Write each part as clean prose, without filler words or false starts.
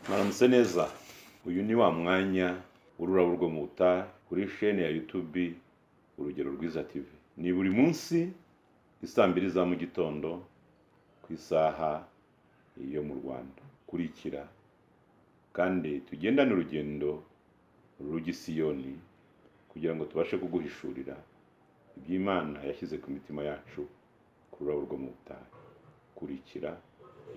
Mwaramutse neza. Uyu ni wa mwanya w'ururabo rwo mu butayu kuri chaîne ya YouTube Urugero RWIZA TV. Ni buri munsi isaa 2 za mu gitondo ku isaha yo mu Rwanda. Kurikira kandi tugendane urugendo rugisiyoni kugira ngo tubashe kuguhishurira iby'Imana yashyize ku mitima yacu ku rurabo rwo mu butayu. Kurikira,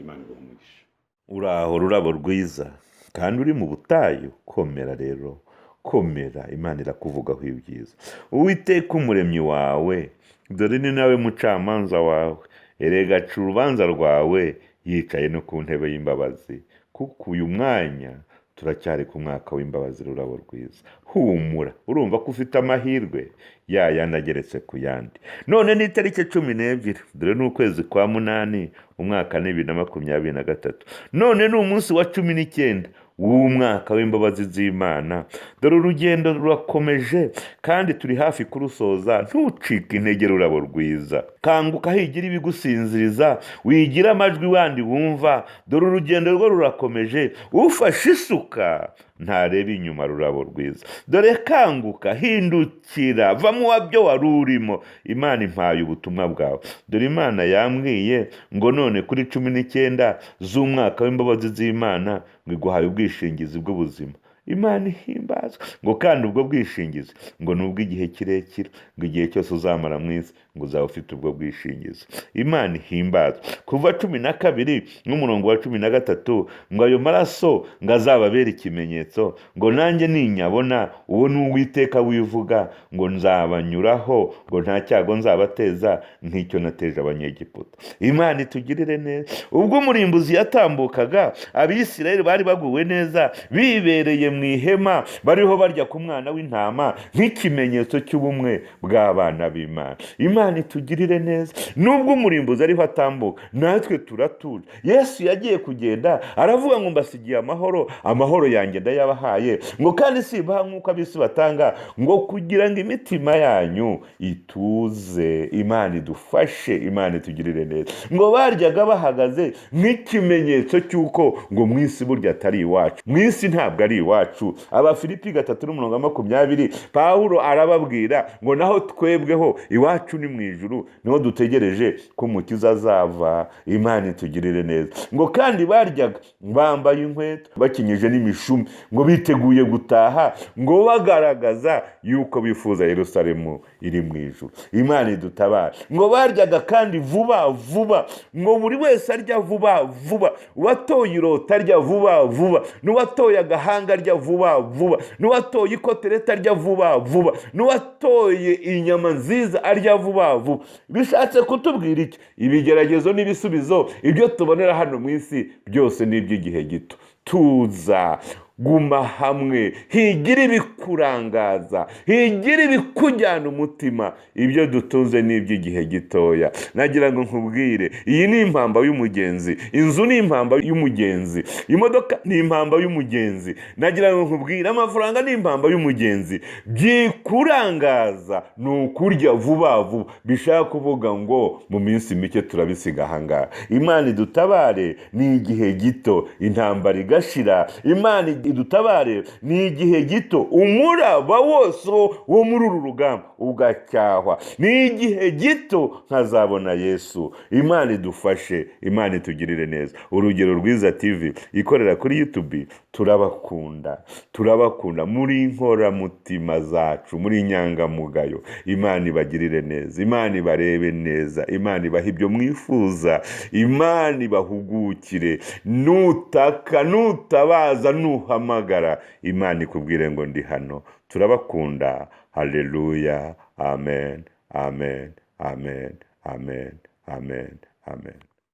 Imana igumugisha. Uraho rurabo rwiza kandi uri mu butayu, komera rero, komera, Imana irakuvugaho ibyiza. Uwiteka umuremyi wawe dore ni nawe mucamanza wawe, erega aca urubanza rwawe yicaye no ku ntebe y'imbabazi, kuko uyu mwanya turacyari ku mwaka w'imbabazi. Rurabo rwiza, humura, urumva ko ufite amahirwe yandi ageretse ku yandi. None ni itariki 12, dore ni ukwezi kwa munani, umwaka ni 2023. None ni umunsi wa 19 w'umwaka w'imbabazi z'Imana. Dore urugendo rurakomeje kandi turi hafi kurusoza. Ntucike intege rurabo rwiza, kanguka higira ibigusinziriza, wigira amajwi wandi wumva. Dore urugendo rwo rurakomeje, ufashe isuka ntareba inyuma. Rurabo rwiza, dore kanguka, hindukira, va mu wabyo wari urimo. Imana impaye ubutumwa bwawe. Dore Imana yambwiye ngo none kuri 19 z'umwaka w'imbabazi z'Imana ngo iguhaye ubwishingizi bw'ubuzima. Imana ihimbazwa. Ngo kandi ubwo bwishingizi ngo nubwo igihe kirekire, ngo igihe cyose uzamara mu isi ngo uzaba ufite ubwo bwishingizi. Imana ihimbazwa. Kuva 12 n'umurongo wa 13 ngo ayo maraso ngo azababera ikimenyetso, ngo nanjye ninyabona uwo ni Uwiteka wivuga, ngo nzabanyuraho, ngo nta cyago nzabateza nk'icyo nateje abanyegiputa. Imana itugirire neza. Ubwo umurimbuzi yatambukaga, Abisirayeli bari baguwe neza, bibereye mu ihema, bariho barya ku mwana w'intama nk'ikimenyetso cy'ubumwe bw'abana b'Imana. Imana itugirire neza. Nubwo umurimbuzi ariho atambuka, natwe turatuje. Yesu yagiye kugenda aravuga ngo mbasigiye amahoro, amahoro yanjye ndayabahaye, ngo kandi sibaha nk'uko ab'isi batanga, ngo kugira ngo imitima yanyu ituze. Imana idufashe, Imana itugirire neza. Ngo baryaga bahagaze nk'ikimenyetso cy'uko ngo mu isi burya atari iwacu, mu isi ntabwo ari iwacu. Abafilipi 3:20 Pawulo arababwira ngo naho twebweho iwacu ni mu ijuru, niho dutegereje ko umukiza azava. Imana itugirire neza. Ngo kandi baryaga bambaye inkweto, bakinyije n'imishumi, ngo biteguye gutaha, ngo bagaragaza yuko bifuza Yerusalemu iri mu ijuru. Imana idutabara. Ngo baryaga kandi vuba vuba, ngo buri wese arya vuba vuba, uwatoye irota arya vuba vuba, n'uwatoye agahanga arya vuba vuba, n'uwatoye ikotereta arya vuba vuba, n'uwatoye inyama nziza arya vuba vuba. Bishatse kutubwira iki? Ibigeragezo n'ibisubizo ibyo tubonera hano mu isi byose ni iby'igihe gito. Tuza, guma hamwe, higira ibikurangaza, higira ibikujyana umutima. Ibyo dutunze ni iby'igihe gitoya. Nagira ngo nkubwire, iyi ni impamba y'umugenzi, inzu ni impamba y'umugenzi, imodoka ni impamba y'umugenzi. Nagira ngo nkubwire, amafaranga ni impamba y'umugenzi. Byikurangaza ni ukurya vuba vuba, bishaka kuvuga ngo mu minsi mike turabisiga ahangaha. Imana idutabare, ni igihe gito, intambara igashira. Imana idutabare, ni igihe gito, umuraba wose wo muri uru rugamba ugacyahwa. Ni igihe gito nkazabona Yesu. Imana idufashe, Imana itugirire neza. Urugero RWIZA TV ikorera kuri YouTube, turabakunda, turabakunda muri inkoramutima zacu, muri inyangamugayo. Imana ibagirire neza, Imana ibarebe neza, Imana ibaha ibyo mwifuza, Imana ibahugukire. Nutaka, nutabaza, nuhamagara, Imana ikubwire ngo ndi hano. Turabakunda. Haleluya. Amen, amen, amen, amen, amen, amen.